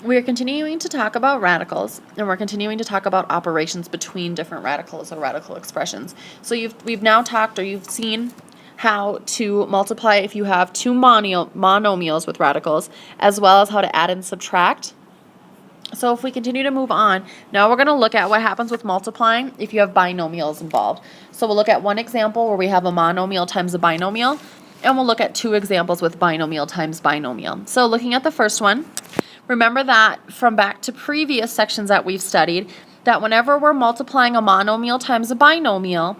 we are continuing to talk about radicals, and we're continuing to talk about operations between different radicals or radical expressions. So we've now talked, or you've seen how to multiply if you have two monomials with radicals, as well as how to add and subtract. So if we continue to move on, now we're going to look at what happens with multiplying if you have binomials involved. So we'll look at one example where we have a monomial times a binomial, and we'll look at two examples with binomial times binomial. So looking at the first one, remember that from back to previous sections that we've studied, that whenever we're multiplying a monomial times a binomial,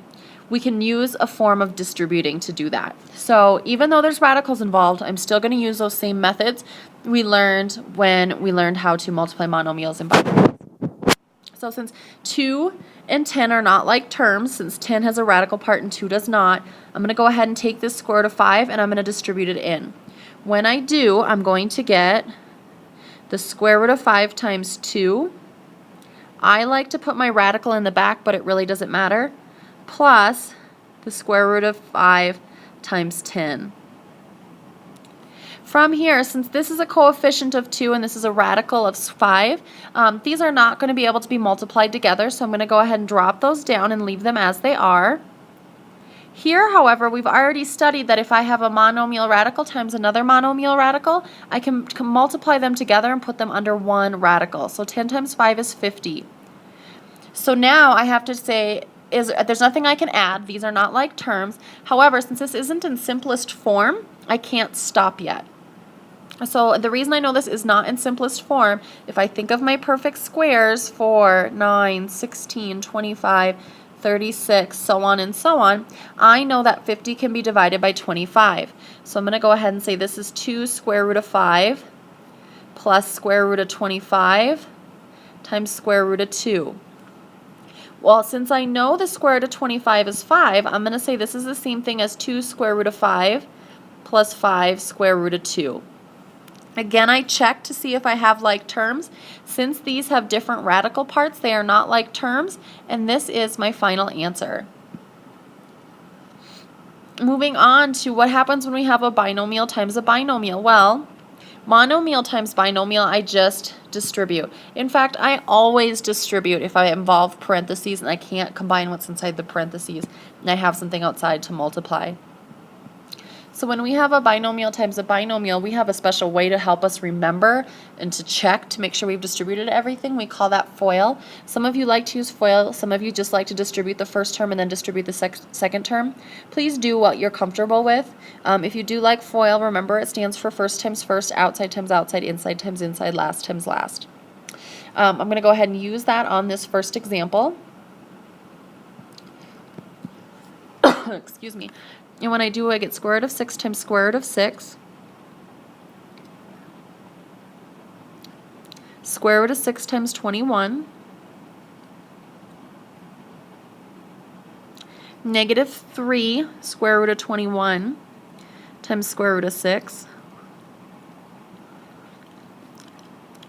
we can use a form of distributing to do that. So even though there's radicals involved, I'm still going to use those same methods we learned when we learned how to multiply monomials and binomials. So since 2 and 10 are not like terms, since 10 has a radical part and 2 does not, I'm going to go ahead and take this square root of 5 and I'm going to distribute it in. When I do, I'm going to get the square root of 5 times 2. I like to put my radical in the back, but it really doesn't matter, plus the square root of 5 times 10. From here, since this is a coefficient of 2 and this is a radical of 5, these are not going to be able to be multiplied together, so I'm going to go ahead and drop those down and leave them as they are. Here, however, we've already studied that if I have a monomial radical times another monomial radical, I can multiply them together and put them under one radical. So 10 times 5 is 50. So now I have to say, there's nothing I can add. These are not like terms. However, since this isn't in simplest form, I can't stop yet. So the reason I know this is not in simplest form, if I think of my perfect squares for 9, 16, 25, 36, so on and so on, I know that 50 can be divided by 25. So I'm going to go ahead and say this is 2 square root of 5 plus square root of 25 times square root of 2. Well, since I know the square root of 25 is 5, I'm going to say this is the same thing as 2 square root of 5 plus 5 square root of 2. Again, I check to see if I have like terms. Since these have different radical parts, they are not like terms, and this is my final answer. Moving on to what happens when we have a binomial times a binomial. Well, monomial times binomial, I just distribute. In fact, I always distribute if I involve parentheses and I can't combine what's inside the parentheses and I have something outside to multiply. So when we have a binomial times a binomial, we have a special way to help us remember and to check to make sure we've distributed everything. We call that FOIL. Some of you like to use FOIL. Some of you just like to distribute the first term and then distribute the second term. Please do what you're comfortable with. If you do like FOIL, remember it stands for first times first, outside times outside, inside times inside, last times last. I'm going to go ahead and use that on this first example. Excuse me. And when I do, I get square root of 6 times square root of 6. Square root of 6 times 21. Negative 3 square root of 21 times square root of 6.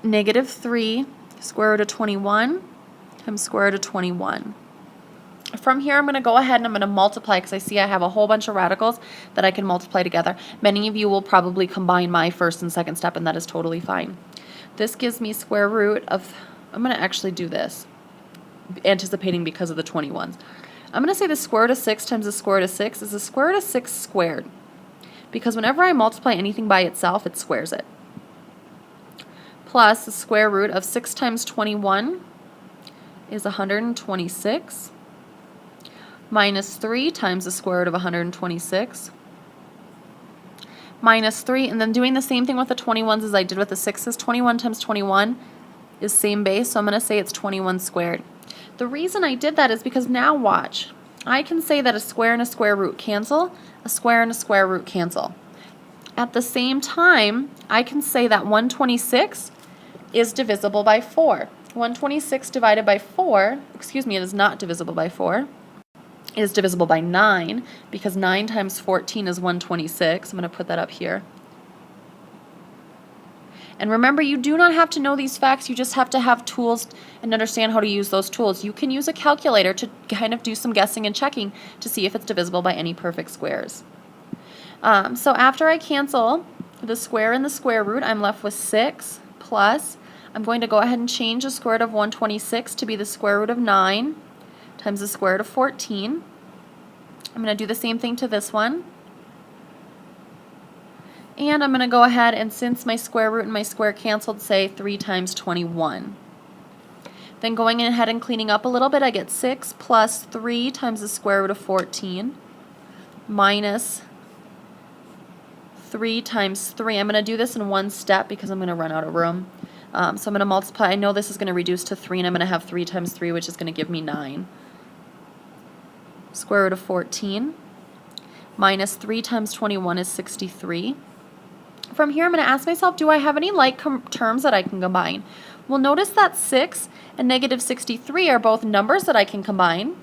Negative 3 square root of 21 times square root of 21. From here, I'm going to go ahead and I'm going to multiply because I see I have a whole bunch of radicals that I can multiply together. Many of you will probably combine my first and second step, and that is totally fine. This gives me square root of, I'm going to actually do this, anticipating because of the 21s. I'm going to say the square root of 6 times the square root of 6 is the square root of 6 squared. Because whenever I multiply anything by itself, it squares it. Plus the square root of 6 times 21 is 126. Minus 3 times the square root of 126. Minus 3, and then doing the same thing with the 21s as I did with the 6s. 21 times 21 is same base, so I'm going to say it's 21 squared. The reason I did that is because now watch. I can say that a square and a square root cancel, a square and a square root cancel. At the same time, I can say that 126 is divisible by 4. 126 divided by 4, excuse me, it is not divisible by 4. Is divisible by 9 because 9 times 14 is 126. I'm going to put that up here. And remember, you do not have to know these facts. You just have to have tools and understand how to use those tools. You can use a calculator to kind of do some guessing and checking to see if it's divisible by any perfect squares. So after I cancel the square and the square root, I'm left with 6 plus I'm going to go ahead and change the square root of 126 to be the square root of 9 times the square root of 14. I'm going to do the same thing to this one. And I'm going to go ahead and, since my square root and my square canceled, say 3 times 21. Then going ahead and cleaning up a little bit, I get 6 plus 3 times the square root of 14 minus 3 times 3. I'm going to do this in one step because I'm going to run out of room. So I'm going to multiply. I know this is going to reduce to 3, and I'm going to have 3 times 3, which is going to give me 9. Square root of 14 minus 3 times 21 is 63. From here, I'm going to ask myself, do I have any like terms that I can combine? Well, notice that 6 and negative 63 are both numbers that I can combine.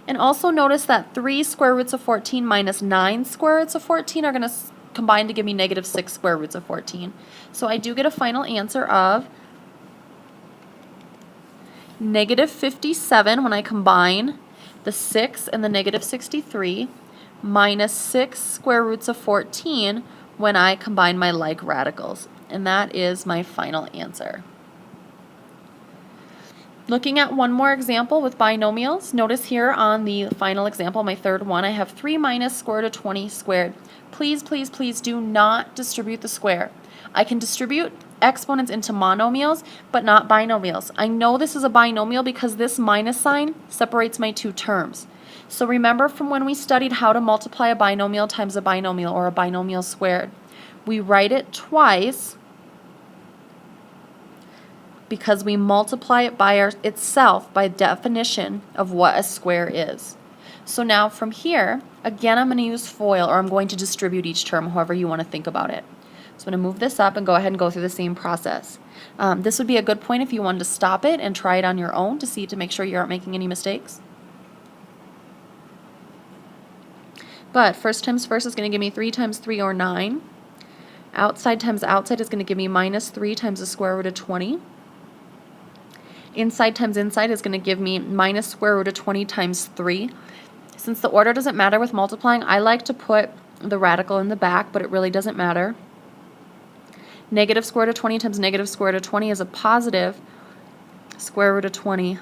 And also notice that 3 square roots of 14 minus 9 square roots of 14 are going to combine to give me negative 6 square roots of 14. So I do get a final answer of negative 57 when I combine the 6 and the negative 63 minus 6 square roots of 14 when I combine my like radicals. And that is my final answer. Looking at one more example with binomials, notice here on the final example, my third one, I have 3 minus square root of 20 squared. Please, please, please do not distribute the square. I can distribute exponents into monomials, but not binomials. I know this is a binomial because this minus sign separates my two terms. So remember from when we studied how to multiply a binomial times a binomial, or a binomial squared. We write it twice because we multiply it by itself by definition of what a square is. So now from here, again, I'm going to use FOIL, or I'm going to distribute each term, however you want to think about it. So I'm going to move this up and go ahead and go through the same process. This would be a good point if you wanted to stop it and try it on your own to make sure you aren't making any mistakes. But first times first is going to give me 3 times 3, or 9. Outside times outside is going to give me minus 3 times the square root of 20. Inside times inside is going to give me minus square root of 20 times 3. Since the order doesn't matter with multiplying, I like to put the radical in the back, but it really doesn't matter. Negative square root of 20 times negative square root of 20 is a positive square root of 20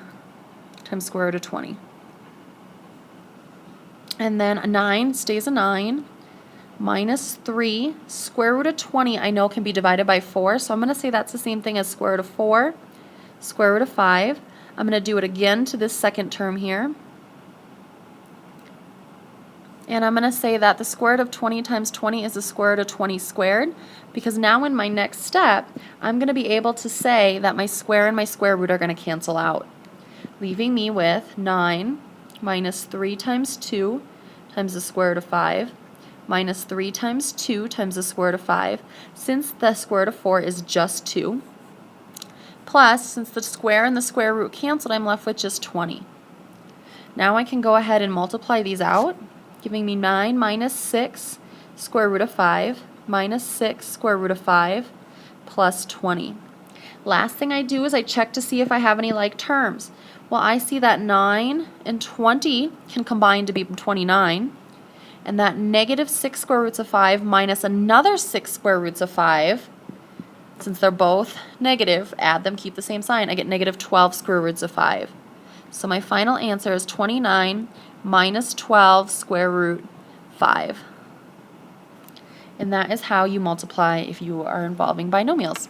times square root of 20. And then a 9 stays a 9. Minus 3 square root of 20 I know can be divided by 4, so I'm going to say that's the same thing as square root of 4, square root of 5. I'm going to do it again to this second term here. And I'm going to say that the square root of 20 times 20 is the square root of 20 squared, because now in my next step, I'm going to be able to say that my square and my square root are going to cancel out, leaving me with 9 minus 3 times 2 times the square root of 5 minus 3 times 2 times the square root of 5, since the square root of 4 is just 2, plus, since the square and the square root canceled, I'm left with just 20. Now I can go ahead and multiply these out, giving me 9 minus 6 square root of 5 minus 6 square root of 5 plus 20. Last thing I do is I check to see if I have any like terms. Well, I see that 9 and 20 can combine to be 29, and that negative 6 square roots of 5 minus another 6 square roots of 5, since they're both negative, add them, keep the same sign, I get negative 12 square roots of 5. So my final answer is 29 minus 12 square root 5. And that is how you multiply if you are involving binomials.